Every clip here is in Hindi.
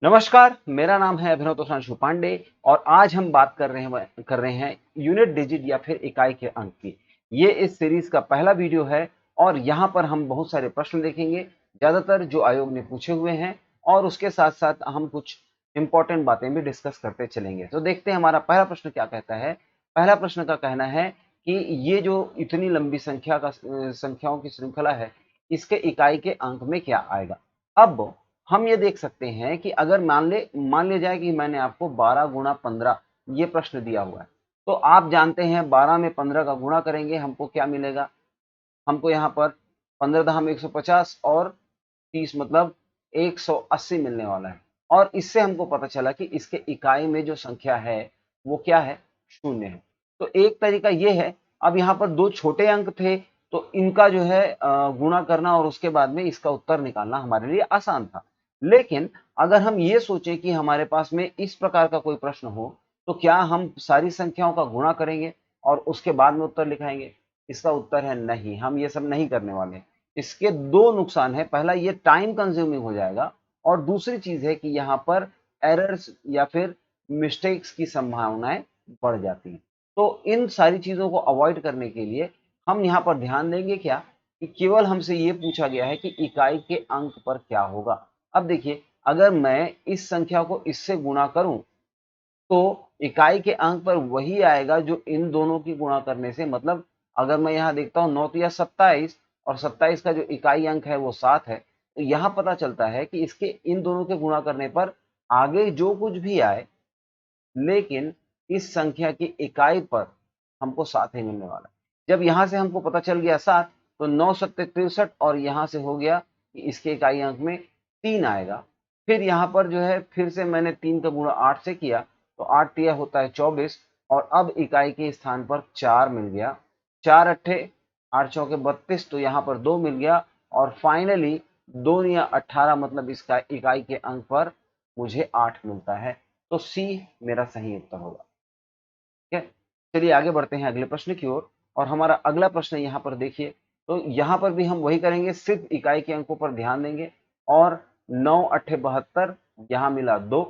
नमस्कार, मेरा नाम है अभिनव तोषांशु पांडे और आज हम बात कर रहे हैं यूनिट डिजिट या फिर इकाई के अंक की। ये इस सीरीज का पहला वीडियो है और यहाँ पर हम बहुत सारे प्रश्न देखेंगे, ज़्यादातर जो आयोग ने पूछे हुए हैं और उसके साथ-साथ हम कुछ इम्पोर्टेंट बातें भी डिस्कस करते चलेंगे। तो देखते हैं हमारा पहला प्रश्न क्या कहता है। पहला प्रश्न का कहना है कि ये जो इतनी लंबी संख्याओं की श्रृंखला है, इसके इकाई के अंक में क्या आएगा? अब हम ये देख सकते हैं कि अगर मान लिया जाए कि मैंने आपको 12 गुणा 15 ये प्रश्न दिया हुआ है, तो आप जानते हैं 12 में 15 का गुणा करेंगे हमको क्या मिलेगा? हमको यहाँ पर 15 दहम 150 और 30 मतलब 180 मिलने वाला है। और इससे हमको पता चला कि इसके इकाई में जो संख्या है वो क्या है? शून्य है। तो एक तरीका ये है। अब यहाँ पर दो छोटे अंक थे तो इनका जो है गुणा करना और उसके बाद में इसका उत्तर निकालना हमारे लिए आसान था। लेकिन अगर हम ये सोचें कि हमारे पास में इस प्रकार का कोई प्रश्न हो तो क्या हम सारी संख्याओं का गुणा करेंगे और उसके बाद में उत्तर लिखाएंगे? इसका उत्तर है नहीं, हम ये सब नहीं करने वाले। इसके दो नुकसान है। पहला, ये टाइम कंज्यूमिंग हो जाएगा और दूसरी चीज है कि यहाँ पर एरर्स या फिर मिस्टेक्स की संभावनाएं बढ़ जाती हैं। तो इन सारी चीजों को अवॉइड करने के लिए हम यहाँ पर ध्यान देंगे क्या कि केवल हमसे ये पूछा गया है कि इकाई के अंक पर क्या होगा। अब देखिए, अगर मैं इस संख्या को इससे गुणा करूं तो इकाई के अंक पर वही आएगा जो इन दोनों की गुणा करने से, मतलब अगर मैं यहाँ देखता हूँ 9 तिया 27 और 27 का जो इकाई अंक है वो 7 है, तो यहाँ पता चलता है कि इसके इन दोनों के गुणा करने पर आगे जो कुछ भी आए, लेकिन इस संख्या की इकाई पर हमको 7 ही मिलने वाला है। जब यहाँ से हमको पता चल गया 7, तो 9 सत्ते 63 और यहाँ से हो गया कि इसके इकाई अंक में 3 आएगा। फिर यहाँ पर जो है फिर से मैंने 3 का गुणा 8 से किया तो 8 तिया होता है 24 और अब इकाई के स्थान पर 4 मिल गया। 4 अट्ठे 8 चौके 32, तो यहाँ पर 2 मिल गया और फाइनली 2 या 18 मतलब इसका इकाई के अंक पर मुझे 8 मिलता है। तो सी मेरा सही उत्तर होगा। ठीक है, चलिए आगे बढ़ते हैं अगले प्रश्न की ओर। और हमारा अगला प्रश्न यहाँ पर देखिए, तो यहाँ पर भी हम वही करेंगे, सिर्फ इकाई के अंकों पर ध्यान देंगे। और 9 अट्ठे 72, यहाँ मिला 2।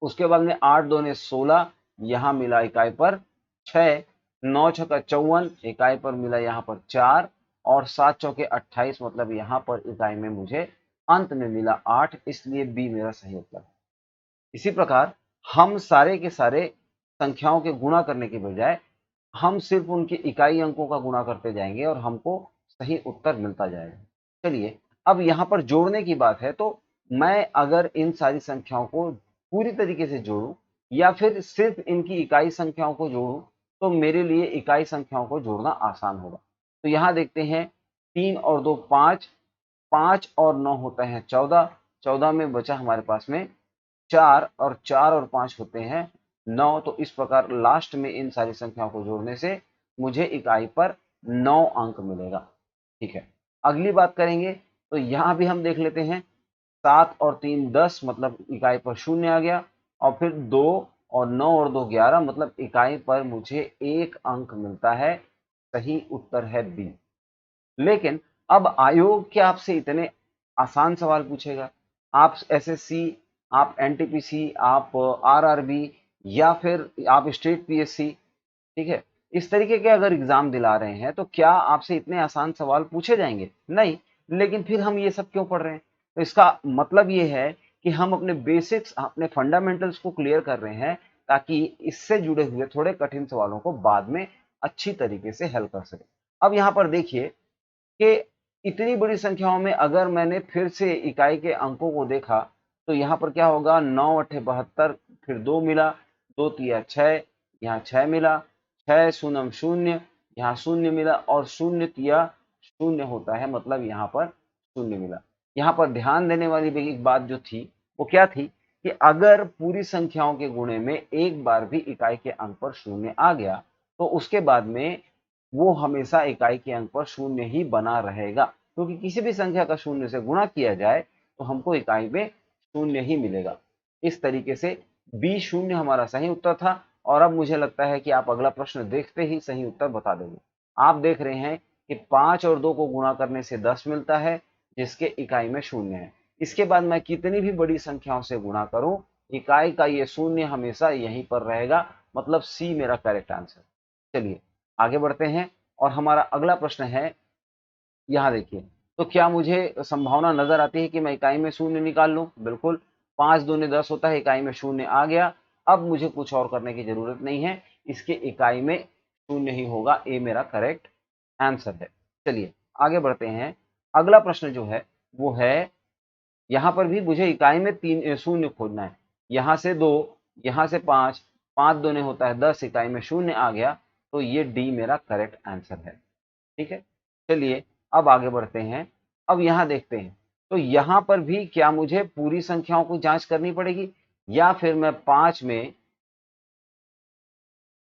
उसके बाद में 8 दूने 16, यहाँ मिला इकाई पर 6। 9 छक्का 54, इकाई पर मिला यहाँ पर 4 और 7 चौके 28 मतलब यहाँ पर इकाई में मुझे अंत में मिला 8, इसलिए बी मेरा सही उत्तर है। इसी प्रकार हम सारे के सारे संख्याओं के गुणा करने के बजाय हम सिर्फ उनके इकाई अंकों का गुणा करते जाएंगे और हमको सही उत्तर मिलता जाएगा। चलिए, अब यहाँ पर जोड़ने की बात है, तो मैं अगर इन सारी संख्याओं को पूरी तरीके से जोड़ूं या फिर सिर्फ इनकी इकाई संख्याओं को जोड़ूं, तो मेरे लिए इकाई संख्याओं को जोड़ना आसान होगा। तो यहाँ देखते हैं, 3 और 2 5, 5 और 9 होता है 14, 14 में बचा हमारे पास में 4 और 4 और 5 होते हैं 9। तो इस प्रकार लास्ट में इन सारी संख्याओं को जोड़ने से मुझे इकाई पर 9 अंक मिलेगा। ठीक है, अगली बात करेंगे तो यहाँ भी हम देख लेते हैं। 7 और 3 10 मतलब इकाई पर 0 आ गया और फिर 2 और 9 और 2 11 मतलब इकाई पर मुझे 1 अंक मिलता है। सही उत्तर है बी। लेकिन अब आयोग क्या आपसे इतने आसान सवाल पूछेगा? आप एसएससी, आप एनटीपीसी, आप आरआरबी या फिर आप स्टेट पीएससी, ठीक है, इस तरीके के अगर एग्जाम दिला रहे हैं तो क्या आपसे इतने आसान सवाल पूछे जाएंगे? नहीं। लेकिन फिर हम ये सब क्यों पढ़ रहे हैं? तो इसका मतलब ये है कि हम अपने बेसिक्स, अपने फंडामेंटल्स को क्लियर कर रहे हैं ताकि इससे जुड़े हुए थोड़े कठिन सवालों को बाद में अच्छी तरीके से हल कर सके। अब यहाँ पर देखिए कि इतनी बड़ी संख्याओं में अगर मैंने फिर से इकाई के अंकों को देखा तो यहाँ पर क्या होगा, 9 अट्ठे 72, फिर 2 मिला, 2 तिया 6, यहाँ 6 मिला, 6 शून्यम 0, यहाँ 0 मिला और 0 तिया 0 होता है मतलब यहाँ पर 0 मिला। यहाँ पर ध्यान देने वाली एक बात जो थी वो क्या थी कि अगर पूरी संख्याओं के गुणे में एक बार भी इकाई के अंक पर 0 आ गया तो उसके बाद में वो हमेशा इकाई के अंक पर 0 ही बना रहेगा, क्योंकि किसी भी संख्या का 0 से गुणा किया जाए तो हमको इकाई में 0 ही मिलेगा। इस तरीके से बी 0 हमारा सही उत्तर था और अब मुझे लगता है कि आप अगला प्रश्न देखते ही सही उत्तर बता देंगे। आप देख रहे हैं कि 5 और 2 को गुणा करने से 10 मिलता है जिसके इकाई में 0 है। इसके बाद मैं कितनी भी बड़ी संख्याओं से गुणा करूं, इकाई का ये शून्य हमेशा यहीं पर रहेगा, मतलब सी मेरा करेक्ट आंसर। चलिए आगे बढ़ते हैं और हमारा अगला प्रश्न है, यहाँ देखिए। तो क्या मुझे संभावना नजर आती है कि मैं इकाई में शून्य निकाल लूं? बिल्कुल, 5 दूनी 10 होता है, इकाई में शून्य आ गया। अब मुझे कुछ और करने की जरूरत नहीं है, इसके इकाई में शून्य ही होगा, ए मेरा करेक्ट आंसर है। चलिए आगे बढ़ते हैं। अगला प्रश्न जो है वो है, यहाँ पर भी मुझे इकाई में तीन शून्य खोजना है। यहाँ से 2, यहाँ से 5, 5 दूने होता है 10, इकाई में शून्य आ गया, तो ये डी मेरा करेक्ट आंसर है। ठीक है, चलिए अब आगे बढ़ते हैं। अब यहाँ देखते हैं, तो यहाँ पर भी क्या मुझे पूरी संख्याओं को जांच करनी पड़ेगी, या फिर मैं 5 में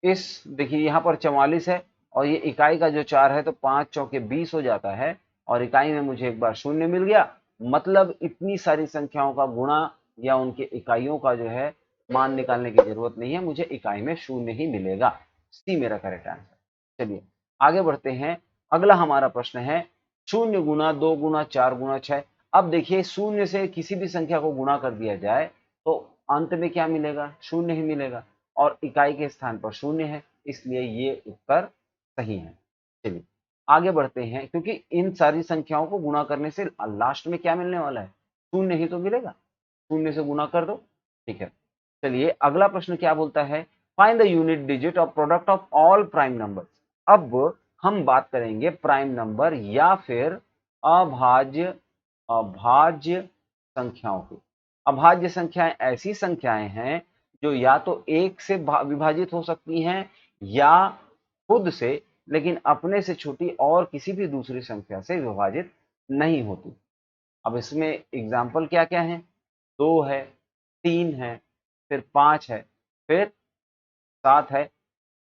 इस, देखिए यहाँ पर 44 है और ये इकाई का जो 4 है, तो 5 चौके 20 हो जाता है और इकाई में मुझे एक बार शून्य मिल गया। मतलब इतनी सारी संख्याओं का गुणा या उनके इकाइयों का जो है मान निकालने की जरूरत नहीं है, मुझे इकाई में शून्य ही मिलेगा। सी मेरा करेक्ट आंसर। चलिए आगे बढ़ते हैं। अगला हमारा प्रश्न है, 0 गुना 2 गुना 4 गुना 6। अब देखिए, शून्य से किसी भी संख्या को गुणा कर दिया जाए तो अंत में क्या मिलेगा? शून्य ही मिलेगा, और इकाई के स्थान पर शून्य है, इसलिए ये उत्तर सही है। चलिए आगे बढ़ते हैं, क्योंकि इन सारी संख्याओं को गुणा करने से लास्ट में क्या मिलने वाला है? शून्य ही तो मिलेगा, शून्य से गुणा कर दो। ठीक है, चलिए अगला प्रश्न क्या बोलता है, find the unit digit of product of all prime number. अब हम बात करेंगे प्राइम नंबर या फिर अभाज्य अभाज्य संख्याओं की। अभाज्य संख्याएं ऐसी संख्याएं हैं जो या तो एक से विभाजित हो सकती हैं या खुद से, लेकिन अपने से छोटी और किसी भी दूसरी संख्या से विभाजित नहीं होती। अब इसमें एग्जाम्पल क्या क्या है? 2 है, 3 है, फिर 5 है, फिर 7 है,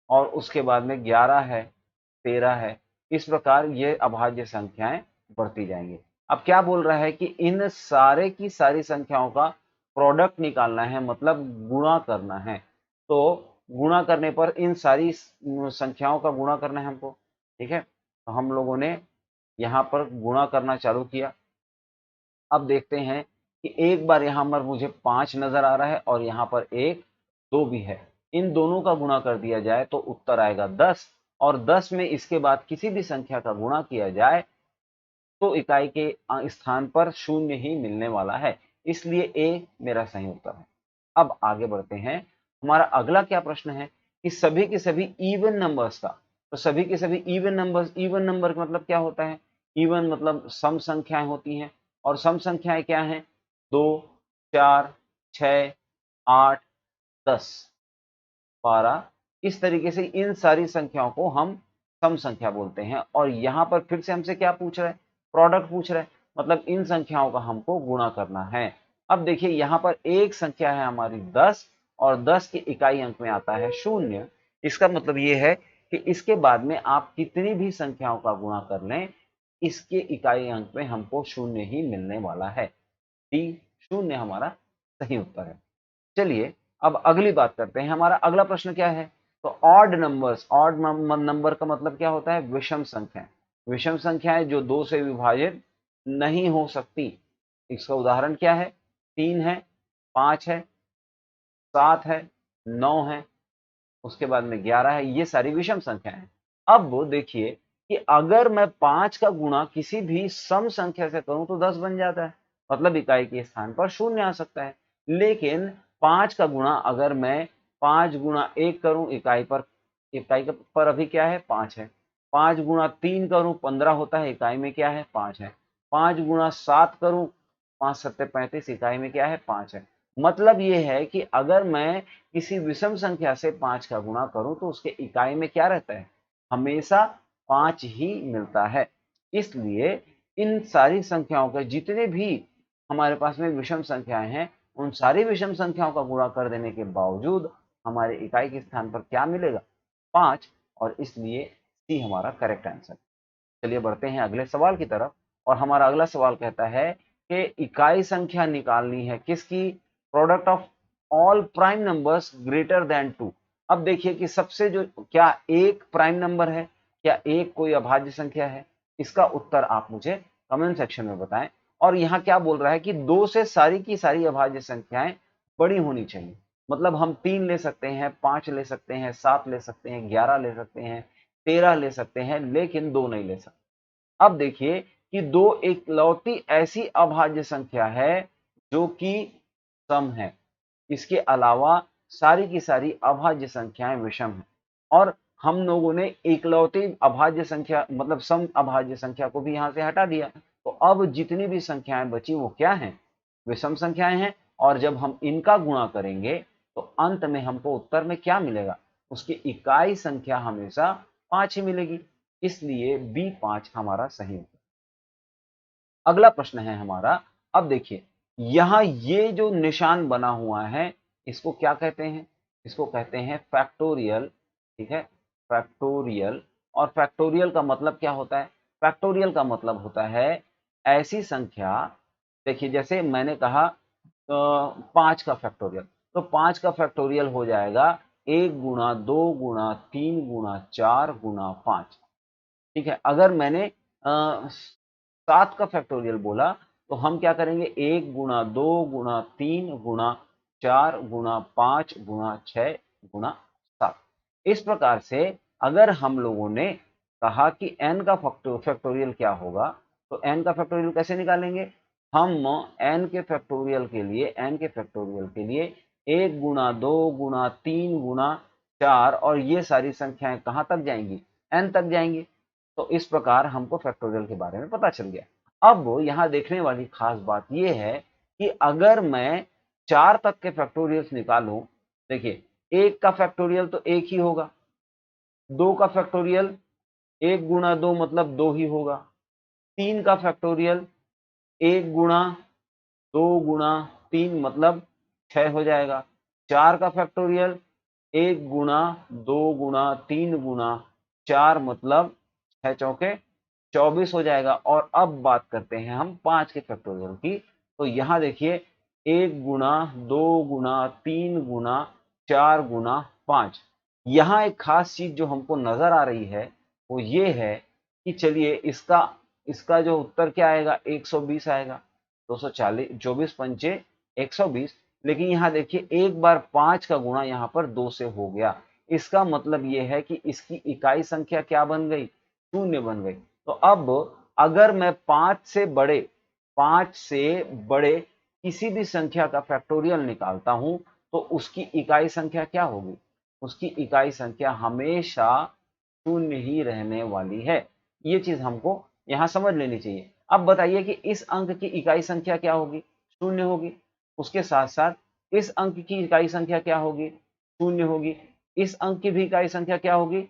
और उसके बाद में 11 है, 13 है। इस प्रकार ये अभाज्य संख्याएं बढ़ती जाएंगी। अब क्या बोल रहा है कि इन सारे की सारी संख्याओं का प्रोडक्ट निकालना है, मतलब गुणा करना है। तो गुणा करने पर इन सारी संख्याओं का गुणा करना है हमको। ठीक है, तो हम लोगों ने यहाँ पर गुणा करना चालू किया। अब देखते हैं कि एक बार यहाँ पर मुझे 5 नजर आ रहा है और यहाँ पर 1, 2 भी है। इन दोनों का गुणा कर दिया जाए तो उत्तर आएगा 10, और 10 में इसके बाद किसी भी संख्या का गुणा किया जाए तो इकाई के स्थान पर शून्य ही मिलने वाला है, इसलिए ए मेरा सही उत्तर है। अब आगे बढ़ते हैं। हमारा अगला क्या प्रश्न है कि सभी के सभी इवन नंबर्स का, तो सभी के सभी इवन नंबर्स, इवन नंबर का मतलब क्या होता है? इवन मतलब सम संख्याएं होती हैं, और सम संख्याएं क्या हैं? 2, 4, 6, 8, 10, 12। इस तरीके से इन सारी संख्याओं को हम सम संख्या बोलते हैं। और यहाँ पर फिर से हमसे क्या पूछ रहा है? प्रोडक्ट पूछ रहा है, मतलब इन संख्याओं का हमको गुणा करना है। अब देखिए यहाँ पर एक संख्या है हमारी 10, और 10 की इकाई अंक में आता है 0। इसका मतलब ये है कि इसके बाद में आप कितनी भी संख्याओं का गुणा कर लें, इसके इकाई अंक में हमको 0 ही मिलने वाला है। डी 0 हमारा सही उत्तर है। चलिए अब अगली बात करते हैं। हमारा अगला प्रश्न क्या है? तो ऑड नंबर्स, ऑड नंबर का मतलब क्या होता है? विषम संख्याएं। विषम संख्याएं जो 2 से विभाजित नहीं हो सकती। इसका उदाहरण क्या है? 3 है, 5 है, 7 है, 9 है, उसके बाद में 11 है। ये सारी विषम संख्याएं हैं। अब देखिए कि अगर मैं 5 का गुणा किसी भी सम संख्या से करूं तो 10 बन जाता है, मतलब इकाई के स्थान पर 0 आ सकता है। लेकिन 5 का गुणा अगर मैं 5 गुणा 1 करूं, इकाई पर अभी क्या है? 5 है। 5 गुणा 3 करूं 15 होता है, इकाई में क्या है? 5 है। 5 गुणा 7 करूं, 5 सत्ते 35, इकाई में क्या है? 5 है। मतलब ये है कि अगर मैं किसी विषम संख्या से 5 का गुणा करूं तो उसके इकाई में क्या रहता है? हमेशा 5 ही मिलता है। इसलिए इन सारी संख्याओं के जितने भी हमारे पास में विषम संख्याएं हैं, उन सारी विषम संख्याओं का गुणा कर देने के बावजूद हमारे इकाई के स्थान पर क्या मिलेगा? 5, और इसलिए सी हमारा करेक्ट आंसर। चलिए बढ़ते हैं अगले सवाल की तरफ। और हमारा अगला सवाल कहता है कि इकाई संख्या निकालनी है किसकी? Product of all prime numbers greater than 2। अब देखिए कि सबसे जो, क्या एक प्राइम नंबर है? क्या एक कोई अभाज्य संख्या है? इसका उत्तर आप मुझे कमेंट सेक्शन में बताएं। और यहाँ क्या बोल रहा है कि 2 से सारी की सारी अभाज्य संख्याएं बड़ी होनी चाहिए। मतलब हम 3 ले सकते हैं, 5 ले सकते हैं, 7 ले सकते हैं, 11 ले सकते हैं, 13 ले सकते हैं, लेकिन 2 नहीं ले सकते। अब देखिए कि 2 इकलौती ऐसी अभाज्य संख्या है जो कि सम है। इसके अलावा सारी की सारी अभाज्य संख्याएं विषम हैं और हम लोगों ने इकलौती अभाज्य संख्या मतलब सम अभाज्य संख्या को भी यहां से हटा दिया। तो अब जितनी भी संख्याएं बची वो क्या हैं? विषम संख्याएं हैं। और जब हम इनका गुणा करेंगे तो अंत में हमको उत्तर में क्या मिलेगा? उसकी इकाई संख्या हमेशा 5 ही मिलेगी। इसलिए B5 हमारा सही उत्तर। अगला प्रश्न है हमारा। अब देखिए यहां ये जो निशान बना हुआ है इसको क्या कहते हैं? इसको कहते हैं फैक्टोरियल। ठीक है, फैक्टोरियल। और फैक्टोरियल का मतलब क्या होता है? फैक्टोरियल का मतलब होता है ऐसी संख्या, देखिए जैसे मैंने कहा 5 का फैक्टोरियल, तो 5 का फैक्टोरियल हो जाएगा 1 गुणा 2 गुणा 3 गुणा 4 गुणा 5। ठीक है, अगर मैंने 7 का फैक्टोरियल बोला तो हम क्या करेंगे? 1 गुणा 2 गुणा 3 गुणा 4 गुणा 5 गुणा 6 गुणा 7। इस प्रकार से अगर हम लोगों ने कहा कि n का फैक्टोरियल क्या होगा, तो n का फैक्टोरियल कैसे निकालेंगे? हम n के फैक्टोरियल के लिए 1 गुणा 2 गुणा 3 गुणा 4 और ये सारी संख्याएं कहां तक जाएंगी? n तक जाएंगी। तो इस प्रकार हमको फैक्टोरियल के बारे में पता चल गया। अब यहाँ देखने वाली खास बात यह है कि अगर मैं 4 तक के फैक्टोरियल्स निकालूं, देखिए 1 का फैक्टोरियल तो 1 ही होगा, 2 का फैक्टोरियल 1 गुणा 2 मतलब 2 ही होगा, 3 का फैक्टोरियल 1 गुणा 2 गुणा 3 मतलब 6 हो जाएगा, 4 का फैक्टोरियल 1 गुणा 2 गुणा 3 गुणा 4 मतलब 6 चौके 24 हो जाएगा। और अब बात करते हैं हम 5 के फैक्टोरियल की। तो यहाँ देखिए 1 गुणा 2 गुणा 3 गुणा 4 गुणा 5। यहाँ एक खास चीज जो हमको नजर आ रही है वो ये है कि चलिए इसका इसका जो उत्तर क्या आएगा? 120 आएगा। 240 24 पंचे 120। लेकिन यहाँ देखिए एक बार 5 का गुणा यहाँ पर 2 से हो गया। इसका मतलब ये है कि इसकी इकाई संख्या क्या बन गई? 0 बन गई। तो अब अगर मैं 5 से बड़े किसी भी संख्या का फैक्टोरियल निकालता हूं तो उसकी इकाई संख्या क्या होगी? उसकी इकाई संख्या हमेशा 0 ही रहने वाली है। ये चीज हमको यहां समझ लेनी चाहिए। अब बताइए कि इस अंक की इकाई संख्या क्या होगी? 0 होगी। उसके साथ साथ इस अंक की इकाई संख्या क्या होगी? 0 होगी। इस अंक की भी इकाई संख्या क्या होगी?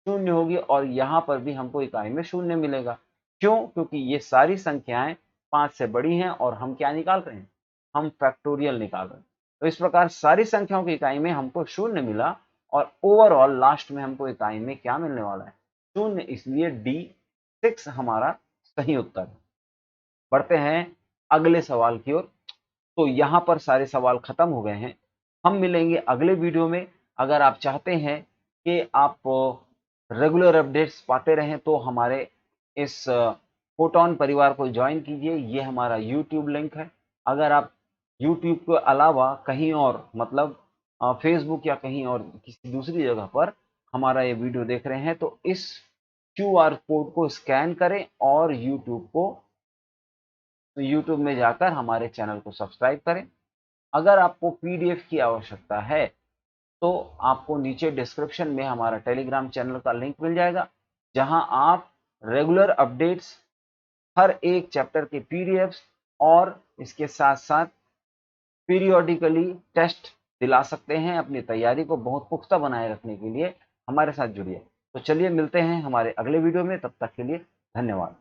0 होगी। और यहां पर भी हमको इकाई में 0 मिलेगा। क्यों? क्योंकि ये सारी संख्याएं 5 से बड़ी हैं और हम क्या निकाल रहे हैं? हम फैक्टोरियल निकाल रहे हैं। तो इस प्रकार सारी संख्याओं की इकाई में हमको 0 मिला और ओवरऑल लास्ट में हमको इकाई में क्या मिलने वाला है? 0। इसलिए D6 हमारा सही उत्तर है। बढ़ते हैं अगले सवाल की ओर। तो यहां पर सारे सवाल खत्म हो गए हैं। हम मिलेंगे अगले वीडियो में। अगर आप चाहते हैं कि आप रेगुलर अपडेट्स पाते रहें तो हमारे इस फोटोन परिवार को ज्वाइन कीजिए। ये हमारा यूट्यूब लिंक है। अगर आप यूट्यूब के अलावा कहीं और मतलब फेसबुक या कहीं और किसी दूसरी जगह पर हमारा ये वीडियो देख रहे हैं तो इस क्यूआर कोड को स्कैन करें और यूट्यूब में जाकर हमारे चैनल को सब्सक्राइब करें। अगर आपको पीडीएफ की आवश्यकता है तो आपको नीचे डिस्क्रिप्शन में हमारा टेलीग्राम चैनल का लिंक मिल जाएगा, जहां आप रेगुलर अपडेट्स, हर एक चैप्टर के पीडीएफ्स और इसके साथ साथ पीरियोडिकली टेस्ट दिला सकते हैं। अपनी तैयारी को बहुत पुख्ता बनाए रखने के लिए हमारे साथ जुड़िए। तो चलिए मिलते हैं हमारे अगले वीडियो में। तब तक के लिए धन्यवाद।